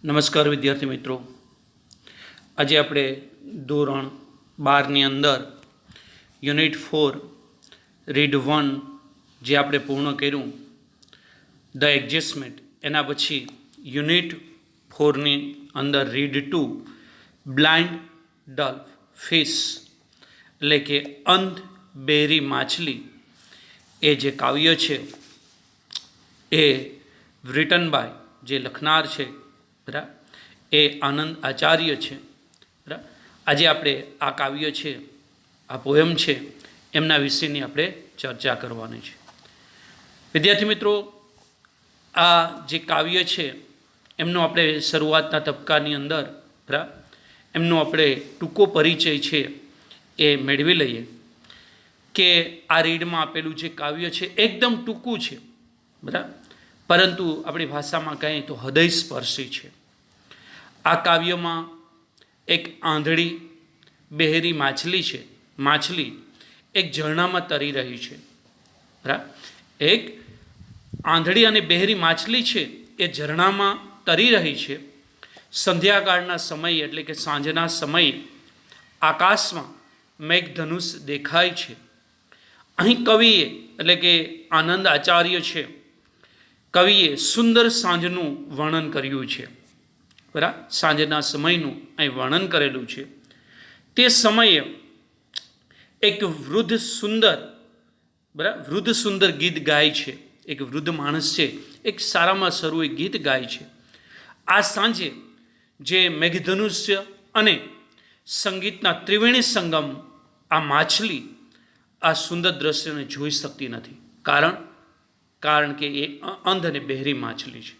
નમસ્કાર વિદ્યાર્થી મિત્રો, આજે આપણે ધોરણ 12ની અંદર યુનિટ 4 રીડ 1 જે આપણે પૂર્ણ કર્યું ધ એડજસ્ટમેન્ટ, એના પછી યુનિટ 4ની અંદર રીડ 2 બ્લાઇન્ડ ડલ્ફ ફિશ એટલે કે અંધ બેરી માછલી એ જે કાવ્ય છે એ રિટન બાય જે લખનાર છે બરાબર એ આનંદ આચાર્ય છે બરાબર. આજે આપણે આ કાવ્ય છે, આ પોયમ છે, એમના વિશેની આપણે ચર્ચા કરવાની છે. વિદ્યાર્થી મિત્રો, આ જે કાવ્ય છે એમનો આપણે શરૂઆતના તબક્કાની અંદર બરાબર એમનો આપણે ટૂંકો પરિચય છે એ મેળવી લઈએ કે આ રીડમાં આપેલું જે કાવ્ય છે એકદમ ટૂંકું છે બરાબર, પરંતુ આપણી ભાષામાં કહીએ તો હૃદયસ્પર્શી છે. આ કાવ્યમાં એક આંધળી બહેરી માછલી એક ઝરણામાં તરી રહી છે બરાબર. એક આંધળી અને બહેરી માછલી છે એ ઝરણામાં તરી રહી છે. સંધ્યાકાળના સમયે એટલે કે સાંજના સમયે આકાશમાં મેઘધનુષ દેખાય છે. અહીં કવિએ એટલે કે આનંદ આચાર્ય છે, કવિએ સુંદર સાંજનું વર્ણન કર્યું છે બરાબર. સાંજના સમયનું અહીં વર્ણન કરેલું છે. તે સમયે એક વૃદ્ધ સુંદર ગીત ગાય છે. એક વૃદ્ધ માણસ છે, એક સારામાં સારું એક ગીત ગાય છે. આ સાંજે જે મેઘધનુષ્ય અને સંગીતના ત્રિવેણી સંગમ, આ માછલી આ સુંદર દ્રશ્યને જોઈ શકતી નથી. કારણ કે એ અંધ અને બહેરી માછલી છે.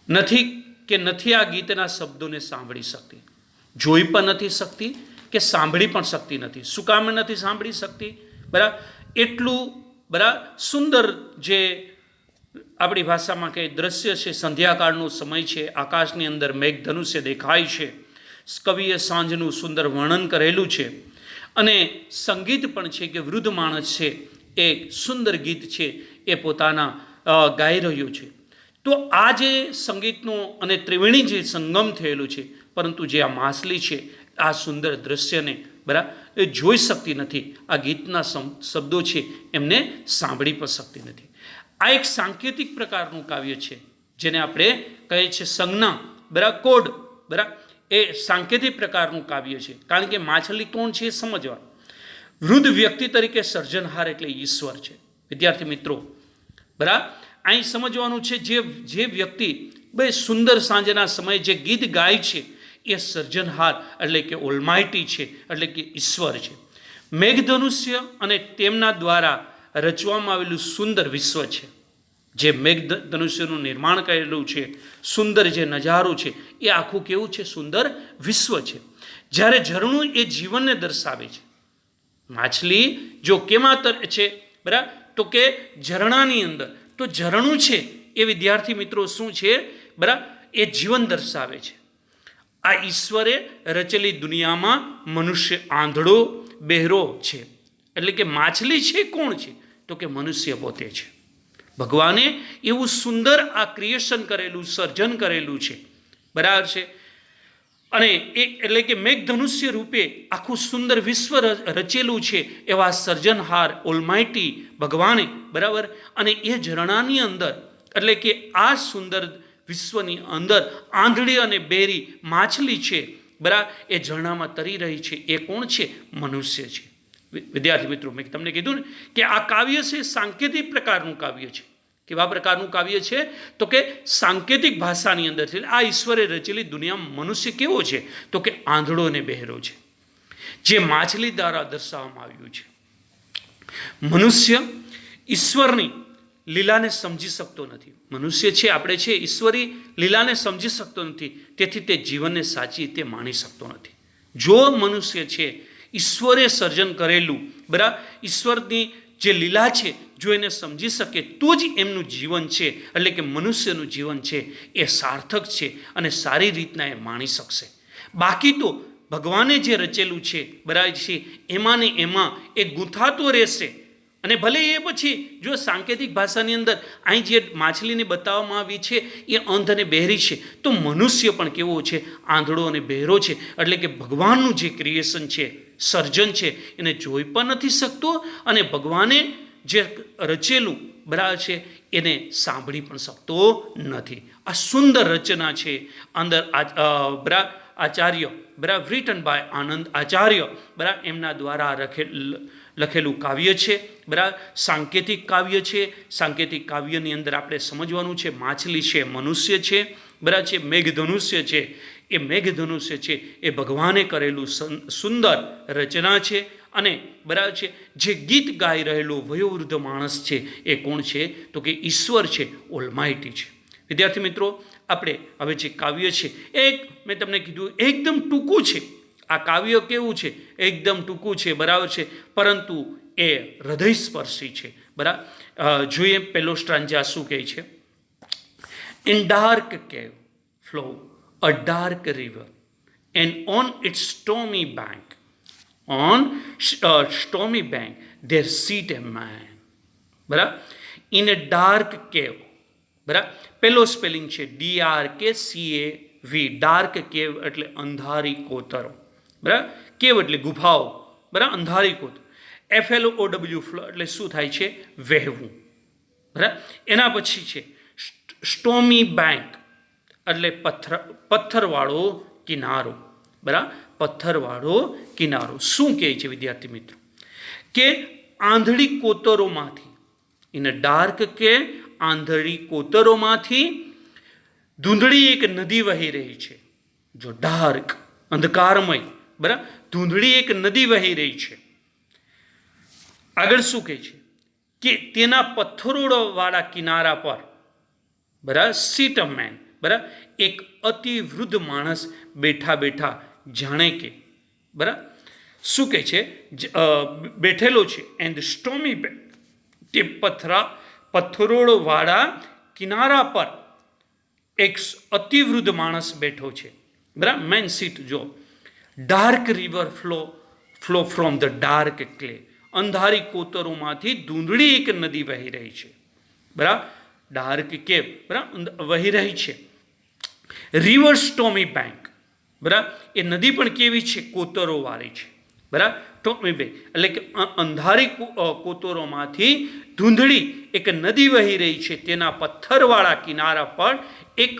નથી આ ગીતના શબ્દોને સાંભળી શકતી, જોઈ પણ નથી શકતી કે સાંભળી પણ શકતી નથી. શું કામ નથી સાંભળી શકતી બરાબર? એટલું બરાબર સુંદર જે આપણી ભાષામાં કંઈ દ્રશ્ય છે, સંધ્યાકાળનો સમય છે, આકાશની અંદર મેઘધનુષ્ય દેખાય છે, કવિએ સાંજનું સુંદર વર્ણન કરેલું છે અને સંગીત પણ છે કે વૃદ્ધ માણસ છે એક સુંદર ગીત છે એ પોતાના ગાઈ રહ્યો છે. તો આ જે સંગીતનો અને ત્રિવેણી જે સંગમ થયેલું છે, પરંતુ જે આ માછલી છે આ સુંદર દ્રશ્યને બરાબર એ જોઈ શકતી નથી. આ ગીતના શબ્દો છે એમને સાંભળી પણ શકતી નથી. આ એક સાંકેતિક પ્રકારનું કાવ્ય છે જેને આપણે કહીએ છીએ સંજ્ઞા બરાબર, કોડ બરાબર. એ સાંકેતિક પ્રકારનું કાવ્ય છે. કારણ કે માછલી કોણ છે એ સમજવા. વૃદ્ધ વ્યક્તિ તરીકે સર્જનહાર એટલે ઈશ્વર છે. વિદ્યાર્થી મિત્રો બરાબર, અહીં સમજવાનું છે જે વ્યક્તિ બે સુંદર સાંજના સમયે જે ગીત ગાય છે એ સર્જનહાર એટલે કે ઓલમાઇટી છે, એટલે કે ઈશ્વર છે. મેઘધનુષ્ય અને તેમના દ્વારા રચવામાં આવેલું સુંદર વિશ્વ છે. જે મેઘધનુષ્યનું નિર્માણ કરેલું છે, સુંદર જે નજારો છે એ આખું કેવું છે? સુંદર વિશ્વ છે. જ્યારે ઝરણું એ જીવનને દર્શાવે છે. માછલી જો કેમાં છે બરાબર, તો કે ઝરણાની અંદર. તો ઝરણું છે એ વિદ્યાર્થી મિત્રો શું છે બરાબર? એ જીવન દર્શાવે છે. આ ઈશ્વરે રચેલી દુનિયામાં મનુષ્ય આંધળો બહેરો છે. એટલે કે માછલી છે કોણ છે? તો કે મનુષ્ય પોતે છે. ભગવાને એવું સુંદર આ ક્રિએશન કરેલું, સર્જન કરેલું છે બરાબર છે. અને એ એટલે કે મેઘધનુષ્ય રૂપે આખું સુંદર વિશ્વ રચેલું છે એવા સર્જનહાર ઓલમાઇટી ભગવાને બરાબર. અને એ ઝરણાની અંદર એટલે કે આ સુંદર વિશ્વની અંદર આંધળી અને બેરી માછલી છે બરાબર, એ ઝરણામાં તરી રહી છે. એ કોણ છે? મનુષ્ય છે. વિદ્યાર્થી મિત્રો, મેં તમને કીધું ને કે આ કાવ્ય છે સાંકેતિક પ્રકારનું કાવ્ય છે. કેવા પ્રકારનું કાવ્ય છે? તો કે સાંકેતિક ભાષાની અંદર છે. આ ઈશ્વરે રચેલી દુનિયામાં મનુષ્ય કેવો છે? તો કે આંધળો અને બહેરો છે, જે માછલી દ્વારા દર્શાવવામાં આવ્યું છે. મનુષ્ય ઈશ્વરની લીલાને સમજી શકતો નથી. મનુષ્ય છે આપણે છે ઈશ્વરી લીલાને સમજી શકતો નથી, તેથી તે જીવનને સાચી રીતે માણી શકતો નથી. જો મનુષ્ય છે ઈશ્વરે સર્જન કરેલું બરાબર, ઈશ્વરની જે લીલા છે જો એને સમજી શકે તો જ એમનું જીવન છે એટલે કે મનુષ્યનું જીવન છે એ સાર્થક છે અને સારી રીતના એ માણી શકશે. બાકી તો ભગવાને જે રચેલું છે બરાબર છે એમાં ને એમાં એ ગૂંથાતો રહેશે અને ભલે એ પછી જો સાંકેતિક ભાષાની અંદર અહીં જે માછલીને બતાવવામાં આવી છે એ અંધ અને બહેરી છે, તો મનુષ્ય પણ કેવો છે? આંધળો અને બહેરો છે. એટલે કે ભગવાનનું જે ક્રિએશન છે, સર્જન છે, એને જોઈ પણ નથી શકતો અને ભગવાને જે રચેલું બરાબર છે એને સાંભળી પણ શકતો નથી. આ સુંદર રચના છે અંદર આચાર્ય બરાબર રિટન બાય આનંદ આચાર્ય બરાબર એમના દ્વારા લખેલું કાવ્ય છે. બરાબર સાંકેતિક કાવ્ય છે. સાંકેતિક કાવ્યની અંદર આપણે સમજવાનું છે માછલી છે મનુષ્ય છે, બરાબર છે. મેઘધનુષ્ય છે એ મેઘધનુષ્ય છે એ ભગવાને કરેલું સુંદર રચના છે. અને બરાબર છે જે ગીત ગાઈ રહેલો વયોવૃદ્ધ માણસ છે એ કોણ છે? તો કે ઈશ્વર છે, ઓલમાઇટી છે. વિદ્યાર્થી મિત્રો, આપણે હવે જે કાવ્ય છે મેં તમને કીધું એકદમ ટૂંકું છે. આ કાવ્ય કેવું છે? એકદમ ટૂંકું છે, બરાબર છે, પરંતુ એ હૃદયસ્પર્શી છે. બરાબર જોઈએ પહેલો સ્ટ્રાંજા શું કહે છે? In dark cave flow a dark river and on its stormy bank there sit a man. બરાબર ઇન એ ડાર્ક કેવ. બરાબર પેલો સ્પેલિંગ છે DRKCAV. ડાર્ક કેવ એટલે અંધારી કોતરો. બરાબર કેવ એટલે ગુફાઓ. બરાબર અંધારી કોતરો. FLOW ફ્લો એટલે શું થાય છે? વહેવું. બરાબર એના પછી છે સ્ટોમી બેંક એટલે પથ્થરવાળો કિનારો. બરાબર પથ્થરવાળો કિનારો. શું કહે છે વિદ્યાર્થી મિત્રો? કે આંધળી કોતરોમાંથી, ઇન ડાર્ક કે આંધળી કોતરોમાંથી ધૂંધળી એક નદી વહી રહી છે. જો ડાર્ક અંધકારમય, બરાબર ધૂંધળી એક નદી વહી રહી છે. આગળ શું કહે છે? કે તેના પથ્થરોવાળા કિનારા પર બરાબર સીટ અ મેન. બરાબર એક અતિ વૃદ્ધ માણસ બેઠા બેઠા જાણે કે બરાબર શું કહે છે બેઠેલો છે. એન્ડ સ્ટોમી બેંક તે પથ્થરોવાળા કિનારા પર એક અતિવૃદ્ધ માણસ બેઠો છે. બરાબર મેન સીટ. જો dark river flow from the dark clay. અંધારી કોતરોમાંથી ધૂંધળી એક નદી વહી રહી છે. બરાબર ડાર્ક કેવ બરાબર વહી રહી છે. River stormy bank. બરાબર એ નદી પણ કેવી છે? કોતરો વાળી છે. બરાબર સ્ટોમી બેંક એટલે કે અંધારી કોતરોમાંથી ધૂંધળી એક નદી વહી રહી છે. તેના પથ્થરવાળા કિનારા પર એક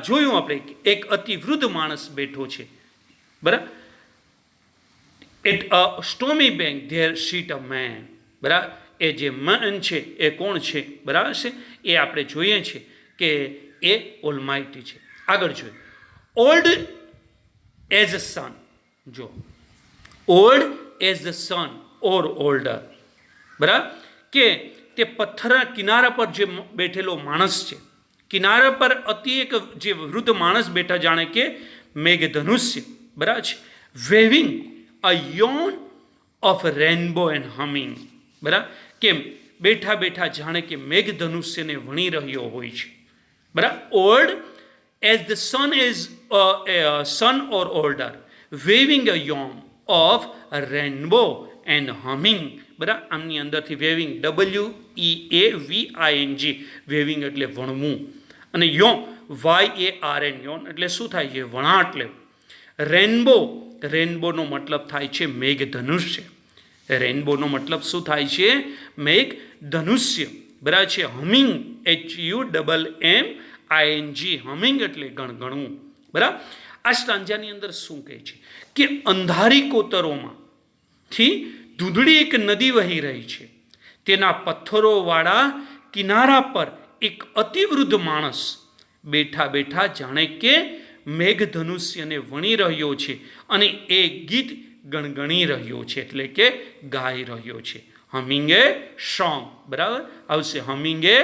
જોયું આપણે એક અતિ વૃદ્ધ માણસ બેઠો છે. બરાબર at stormy bank there sit a man. બરાબર એ જે મેન છે એ કોણ છે? બરાબર છે એ આપણે જોઈએ છે કે એ ઓલમાઇટી છે. આગળ જોઈએ ઓલ્ડ એઝ અ સન. જો old as the sun or older. બરાબર કે તે પથ્થરના કિનારા પર જે બેઠેલો માણસ છે, કિનારા પર અતિ એક જે વૃદ્ધ માણસ બેઠા જાણે કે મેઘધનુષ્ય. બરાબર છે weaving a yarn of rainbow and humming. બરાબર કે બેઠા બેઠા જાણે કે મેઘધનુષ્યને વણી રહ્યો હોય છે. બરાબર old as the sun is a son or older waving a yawn of a rainbow and humming. બરાબર આમની અંદરથી વેવિંગ WEAVING વેવિંગ એટલે વણવું અને YARN યોન એટલે શું થાય છે? વણાટ લેવું. રેનબોનો મતલબ થાય છે મેઘધનુષ્ય. રેનબોનો મતલબ શું થાય છે? મેઘધનુષ્ય. બરાબર છે. હમિંગ HUMMING હમિંગ એટલે ગણગણવું. બરાબર આ સ્ટાન્જાની અંદર શું કહે છે? કે અંધારી કોતરોમાંથી ધૂંધળી એક નદી વહી રહી છે. તેના પથ્થરોવાળા કિનારા પર એક અતિવૃદ્ધ માણસ બેઠા બેઠા જાણે કે મેઘધનુષ્યને વણી રહ્યો છે અને એ ગીત ગણગણી રહ્યો છે એટલે કે ગાઈ રહ્યો છે. હમિંગ એ સોંગ. બરાબર આવશે હમિંગ એ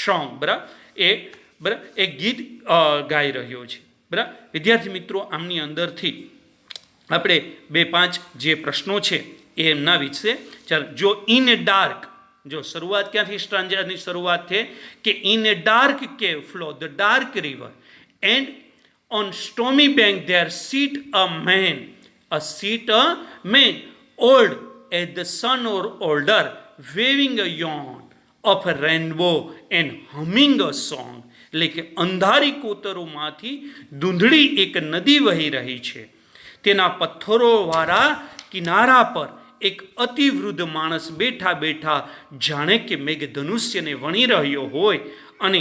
સોંગ. બરાબર એ ગીત ગાઈ રહ્યો છે. બરાબર વિદ્યાર્થી મિત્રો, આમની અંદરથી આપણે 2-5 જે પ્રશ્નો છે એમના વિશે ચાલો. જો ઇન એ ડાર્ક, જો શરૂઆત ક્યાંથી સ્ટ્રાન્જાની શરૂઆત છે કે in a dark cave flow the dark river and on stormy bank there sit a man old as the sun or older weaving a yarn of a rainbow and humming a song. એટલે કે અંધારી કોતરોમાંથી ધૂંધળી એક નદી વહી રહી છે. તેના પથ્થરોવાળા કિનારા પર એક અતિવૃદ્ધ માણસ બેઠા બેઠા જાણે કે મેઘધનુષ્યને વણી રહ્યો હોય અને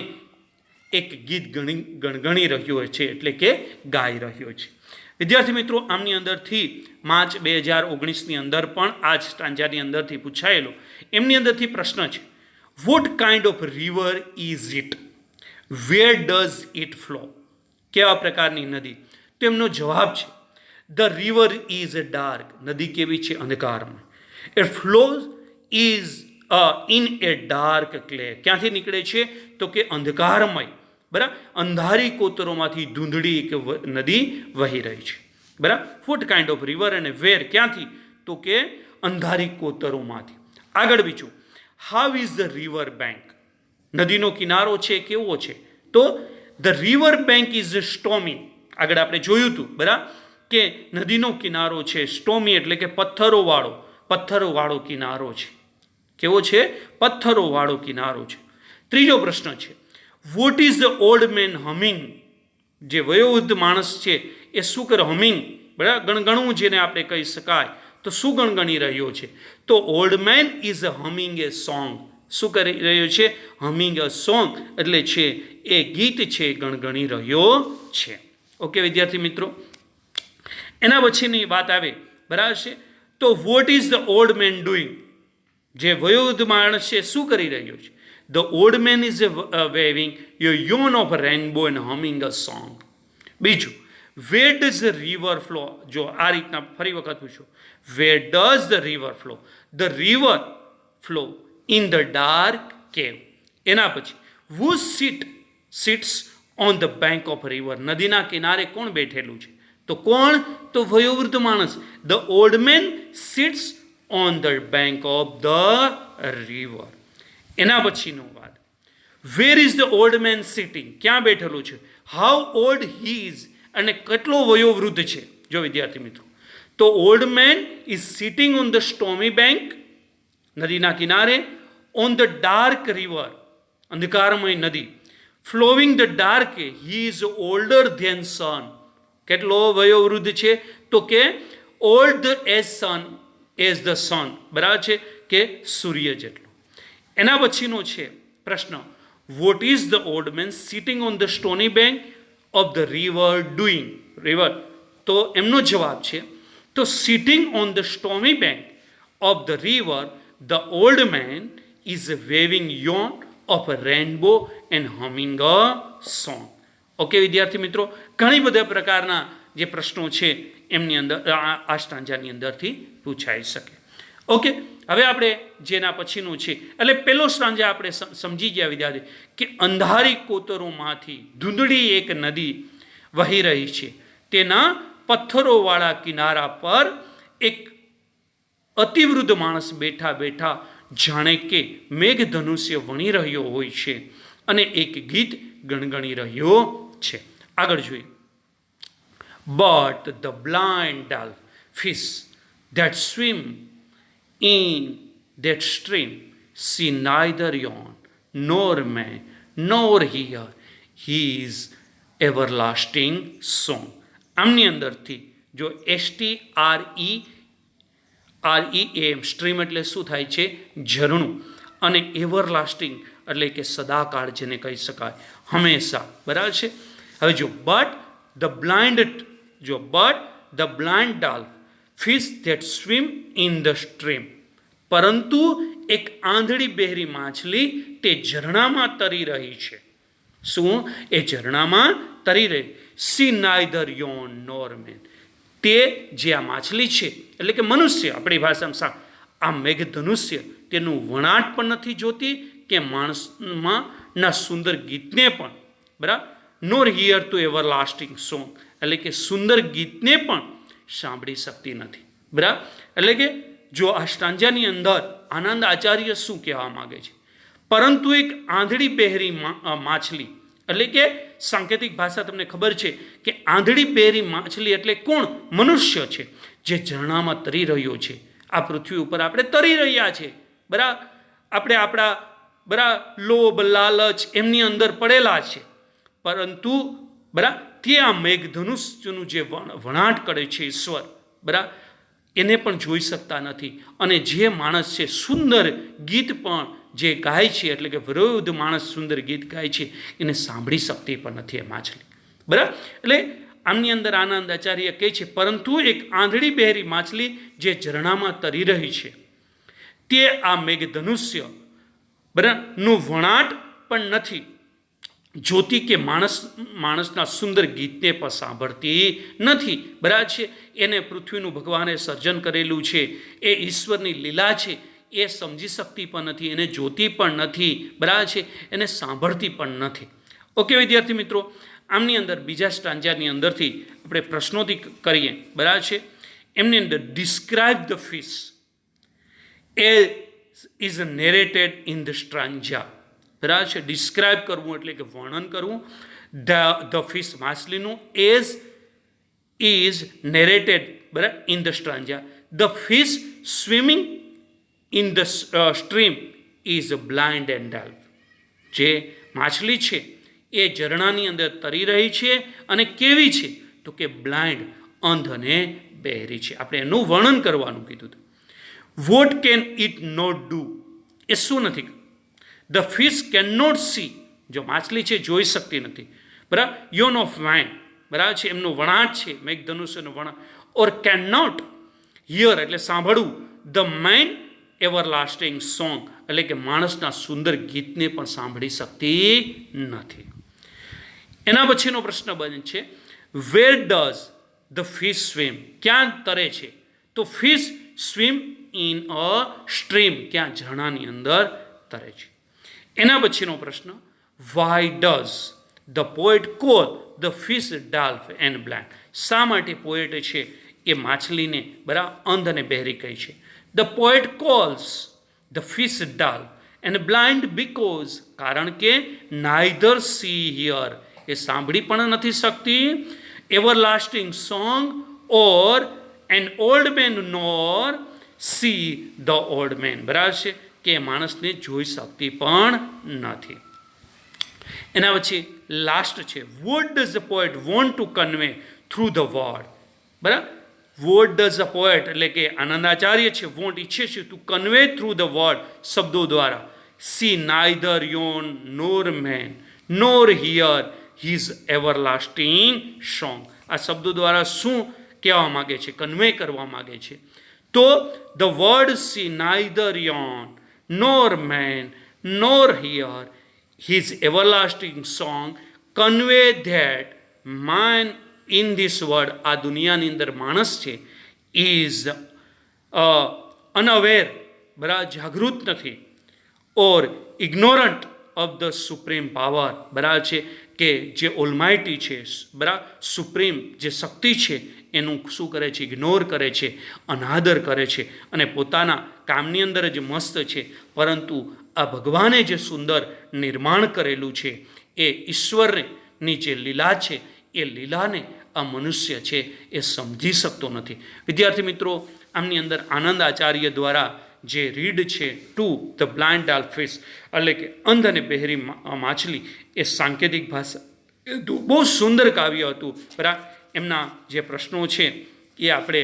એક ગીત ગણગણી રહ્યો છે, એટલે કે ગાઈ રહ્યો છે. વિદ્યાર્થી મિત્રો, આમની અંદરથી માર્ચ 2019ની અંદર પણ આ જ સ્ટાન્જાની અંદરથી પૂછાયેલો, એમની અંદરથી પ્રશ્ન છે, what kind of river is it, where does it flow. કેવા પ્રકારની નદી? તો એમનો જવાબ છે, ધ રિવર ઇઝ ડાર્ક. નદી કેવી છે? અંધકારમાં. It flows is in a dark clay. ક્યાંથી નીકળે છે? તો કે અંધકારમય, બરાબર, અંધારી કોતરોમાંથી ધૂંધળી એક નદી વહી રહી છે. બરાબર. વોટ કાઇન્ડ ઓફ રિવર અને વેર, ક્યાંથી? તો કે અંધારી કોતરોમાંથી. આગળ બીજું, how is the river bank. નદીનો કિનારો છે કેવો છે? તો ધ રિવર બેંક ઇઝ સ્ટોમી. આગળ આપણે જોયું હતું, બરાબર, કે નદીનો કિનારો છે સ્ટોમી, એટલે કે પથ્થરોવાળો કિનારો છે. કેવો છે? પથ્થરોવાળો કિનારો છે. ત્રીજો પ્રશ્ન છે, vote is the old main humming. જે વયોવૃદ્ધ માણસ છે એ શું કરે? હમિંગ, બરાબર, ગણગણવું જેને આપણે કહી શકાય. તો શું ગણગણી રહ્યો છે? તો old man is humming A song. શું કરી રહ્યો છે? હમિંગ અ સોંગ, એટલે છે એ ગીત છે ગણગણી રહ્યો છે. ઓકે વિદ્યાર્થી મિત્રો, એના પછીની વાત આવે, બરાબર છે, તો what is the old man doing. જે વયોવૃદ્ધ માણસ છે શું કરી રહ્યો છે? The old man is weaving yo yarn of rainbow and humming a song. બીજું, where does the river flow. જો આ રીતના ફરી વખત પૂછો, where does the river flow. The river flow in the dark cave. એના પછી, who sits on the bank of river. નદીના કિનારે કોણ બેઠેલું છે? તો કોણ? તો વયોવૃદ્ધ માણસ. The old man sits on the bank of the river. એના પછીનો વાત, where is the old man sitting. ક્યાં બેઠેલું છે? How old he is. અને કેટલો વયોવૃદ્ધ છે? જો વિદ્યાર્થી મિત્રો, તો old man is sitting on the stony bank, નદીના કિનારે, ઓન ધ ડાર્ક રિવર, અંધકારમય નદી, flowing the dark, he is older than sun. કેટલો વયોવૃદ્ધ છે? તો કે ઓલ્ડ એઝ ધ સન, બરાબર છે, કે સૂર્ય જેટલો. એના પછીનો છે પ્રશ્ન, what is the old man sitting on the stony bank of the river doing. River, તો એમનો જવાબ છે, તો sitting on the stony bank of the river the old man is weaving yarn of a rainbow and humming a song. Okay વિદ્યાર્થી મિત્રો, ઘણી બધા પ્રકારના જે પ્રશ્નો છે એમની અંદર આ સ્ટાન્જાની અંદરથી પૂછાઈ શકે. ઓકે, હવે આપણે જેના પછીનું છે, એટલે પહેલો સ્ટાન્જા આપણે સમજી ગયા વિદ્યાર્થી, કે અંધારી કોતરોમાંથી ધૂંધળી એક નદી વહી રહી છે. તેના પથ્થરોવાળા કિનારા પર એક અતિવૃદ્ધ માણસ બેઠા બેઠા જાણે કે મેઘધનુષ્ય વણી રહ્યો હોય છે અને એક ગીત ગણગણી રહ્યો છે. આગળ જોઈએ, but the blind dolphins that swim in that stream see neither yawn nor may nor hear his everlasting song. આમની અંદરથી જો STREAM સ્ટ્રીમ એટલે શું થાય છે? ઝરણું. અને એવરલાસ્ટિંગ એટલે કે સદાકાળ જેને કહી શકાય, હંમેશા, બરાબર છે. હવે જો but the blind dolphin fish that swim in the stream. પરંતુ એક આંધળી બહેરી માછલી તે ઝરણામાં તરી રહી છે. શું? એ ઝરણામાં તરી રહી. See neither yarn nor man. તે જે આ માછલી છે, એટલે કે મનુષ્ય, આપણી ભાષામાં આ મેઘધનુષ્ય, તેનું વણાટ પણ નથી જોતી કે માણસમાં ના સુંદર ગીતને પણ, બરાબર, નોર હિયર ટુ એવરલાસ્ટિંગ સોંગ, એટલે કે સુંદર ગીતને પણ સાંભળી શકતી નથી. બરાબર, એટલે કે જો આ સ્ટાન્જાની અંદર આનંદ આચાર્ય શું કહેવા માગે છે? પરંતુ એક આંધળી બહેરી માછલી, એટલે કે સાંકેતિક ભાષા તમને ખબર છે કે આંધળી બહેરી માછલી એટલે કોણ? મનુષ્ય છે, જે ઝરણામાં તરી રહ્યો છે. આ પૃથ્વી ઉપર આપણે તરી રહ્યા છે, બરાબર આપણે આપણા બરાબર લોભ લાલચ એમની અંદર પડેલા છે, પરંતુ બરાબર તે આ મેઘધનુષ્યનું જે વણાટ કરે છે ઈશ્વર, બરાબર એને પણ જોઈ શકતા નથી. અને જે માણસ છે સુંદર ગીત પણ જે ગાય છે, એટલે કે વૃદ્ધ માણસ સુંદર ગીત ગાય છે, એને સાંભળી શકતી પણ નથી એ માછલી, બરાબર. એટલે આમની અંદર આનંદ આચાર્ય કહે છે, પરંતુ એક આંધળી બહેરી માછલી જે ઝરણામાં તરી રહી છે, તે આ મેઘધનુષ્ય બરાબર નું વણાટ પણ નથી જોતી કે માણસના સુંદર ગીતને પણ સાંભળતી નથી, બરાબર છે. એને પૃથ્વીનું ભગવાને સર્જન કરેલું છે, એ ઈશ્વરની લીલા છે, એ સમજી શકતી પણ નથી, એને જોતી પણ નથી, બરાબર છે, એને સાંભળતી પણ નથી. ઓકે વિદ્યાર્થી મિત્રો, આમની અંદર બીજા સ્ટાન્જાની અંદરથી આપણે પ્રશ્નોથી કરીએ, બરાબર છે. એમની અંદર describe the fish a is narrated in the stanza, બરાબર છે. ડિસ્ક્રાઇબ કરવું એટલે કે વર્ણન કરવું. ધ ફિશ માછલીનું એઝ ઇઝ નેરેટેડ બરાબર in the stanza. The fish swimming in the stream is blind and deaf. જે માછલી છે એ ઝરણાની અંદર તરી રહી છે અને કેવી છે તો કે બ્લાઇન્ડ, અંધ અને બહેરી છે. આપણે એનું વર્ણન કરવાનું કીધું હતું. What can it not do, એ શું નથી. The fish can not see, જો માછલી છે જોઈ શકતી નથી, બરાબર. યોન ઓફ વાઇન, બરાબર છે, એમનું વણાટ છે મેઘધનુષ્યનું વણાટ. ઓર કેન નોટ હિયર એટલે સાંભળવું. ધ મેન એવરલાસ્ટિંગ સોંગ એટલે કે માણસના સુંદર ગીતને પણ સાંભળી શકતી નથી. એના પછીનો પ્રશ્ન બને છે, where does the fish swim, ક્યાં તરે છે તો fish swim in a stream, ક્યાં ઝરણાની અંદર તરે છે. એના પછીનો પ્રશ્ન, why does the poet call the fish deaf and blind, શા માટે પોએટ છે એ માછલીને બરાબર અંધ અને બહેરી કહી છે. The poet calls the fish deaf and blind because, કારણ કે નાઇધર સી હિયર, એ સાંભળી પણ નથી શકતી, everlasting song or an old man nor see the old man, બરાબર છે, કે માણસને જોઈ શકતી પણ નથી. એના પછી લાસ્ટ છે, what does the poet want to convey through the word, બરાબર. વોટ ડઝ ધ પોએટ એટલે કે આનંદાચાર્ય છે, વોન્ટ ઈચ્છે છે to convey through the word, શબ્દો દ્વારા. See neither yarn nor man nor hear his everlasting song, આ શબ્દો દ્વારા શું કહેવા માગે છે, કન્વે કરવા માગે છે. તો the word see neither yarn nor man nor hear his everlasting song convey that man in this world, આ દુનિયાની અંદર માણસ છે is unaware, બરાબર જાગૃત નથી, or ignorant of the supreme power, બરાબર છે, કે જે ઓલમાઇટી છે, બરાબર સુપ્રીમ જે શક્તિ છે એનું શું કરે છે, ઇગ્નોર કરે છે, અનાદર કરે છે અને પોતાના કામની અંદર જ મસ્ત છે. પરંતુ આ ભગવાને જે સુંદર નિર્માણ કરેલું છે એ ઈશ્વરની જે લીલા છે એ લીલાને આ મનુષ્ય છે એ સમજી શકતો નથી. વિદ્યાર્થી મિત્રો, આમની અંદર આનંદ આચાર્ય દ્વારા જે રીડ છે ટુ ધ બ્લાઇન્ડ ડલ્ફિશ એટલે કે અંધ અને બહેરી માછલી, એ સાંકેતિક ભાષા બહુ સુંદર કાવ્ય હતું, બરાબર. એમના જે પ્રશ્નો છે એ આપણે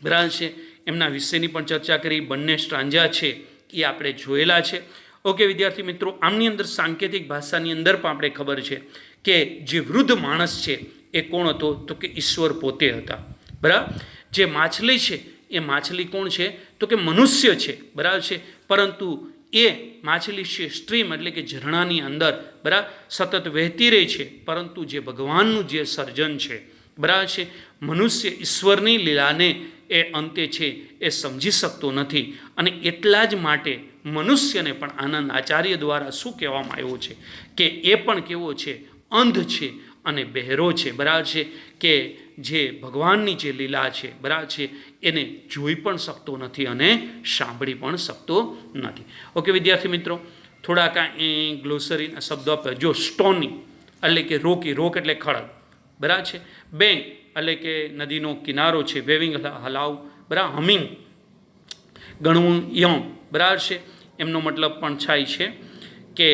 બરાબર છે એમના વિશેની પણ ચર્ચા કરી, બંને સ્ટ્રાન્જા છે એ આપણે જોયેલા છે. ઓકે વિદ્યાર્થી મિત્રો, આમની અંદર સાંકેતિક ભાષાની અંદર પણ આપણે ખબર છે કે જે વૃદ્ધ માણસ છે એ કોણ હતો તો કે ઈશ્વર પોતે હતા, બરાબર. જે માછલી છે એ માછલી કોણ છે તો કે મનુષ્ય છે, બરાબર છે. પરંતુ એ માછલી છે સ્ટ્રીમ એટલે કે ઝરણાની અંદર, બરાબર સતત વહેતી રહી છે, પરંતુ જે ભગવાનનું જે સર્જન છે, બરાબર છે, મનુષ્ય ઈશ્વરની લીલાને એ અંતે છે એ સમજી શકતો નથી. અને એટલા જ માટે મનુષ્યને પણ આનંદ આચાર્ય દ્વારા શું કહેવામાં આવ્યું છે કે એ પણ કેવો છે, અંધ છે અને બહેરો છે, બરાબર છે, કે જે ભગવાનની જે લીલા છે, બરાબર છે, એને જોઈ પણ શકતો નથી અને સાંભળી પણ શકતો નથી. ઓકે વિદ્યાર્થી મિત્રો, થોડાક ગ્લોસરીના શબ્દો આપે. જો સ્ટોની એટલે કે રોકી, રોક એટલે ખડક, બરાબર છે. બેંક એટલે કે નદીનો કિનારો છે, વેવિંગ હલાવ, બરાબર. હમિંગ ગણવું યમ, બરાબર છે. એમનો મતલબ પણ થાય છે કે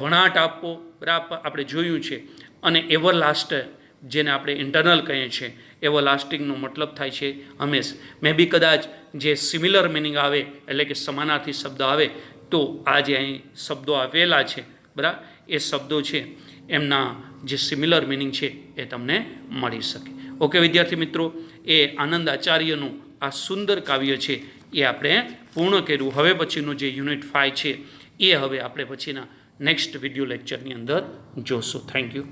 વણાટ આપવો, બરાબર આપણે જોયું છે. અને એવરલાસ્ટ, જેને આપણે ઇન્ટરનલ કહીએ છીએ, એવરલાસ્ટિંગનો મતલબ થાય છે હંમેશ. મે બી કદાચ જે સિમિલર મિનિંગ આવે, એટલે કે સમાનાર્થી શબ્દ આવે, તો આ જે અહીં શબ્દો આવેલા છે, બરાબર, એ શબ્દો છે એમના જે સિમિલર મિનિંગ છે એ તમને મળી શકે. ઓકે વિદ્યાર્થી મિત્રો, એ આનંદ આચાર્યનું આ સુંદર કાવ્ય છે એ આપણે પૂર્ણ કર્યું. હવે પછીનું જે યુનિટ 5 છે એ હવે આપણે પછીના નેક્સ્ટ વિડીયો લેક્ચરની અંદર જોશું. Thank you.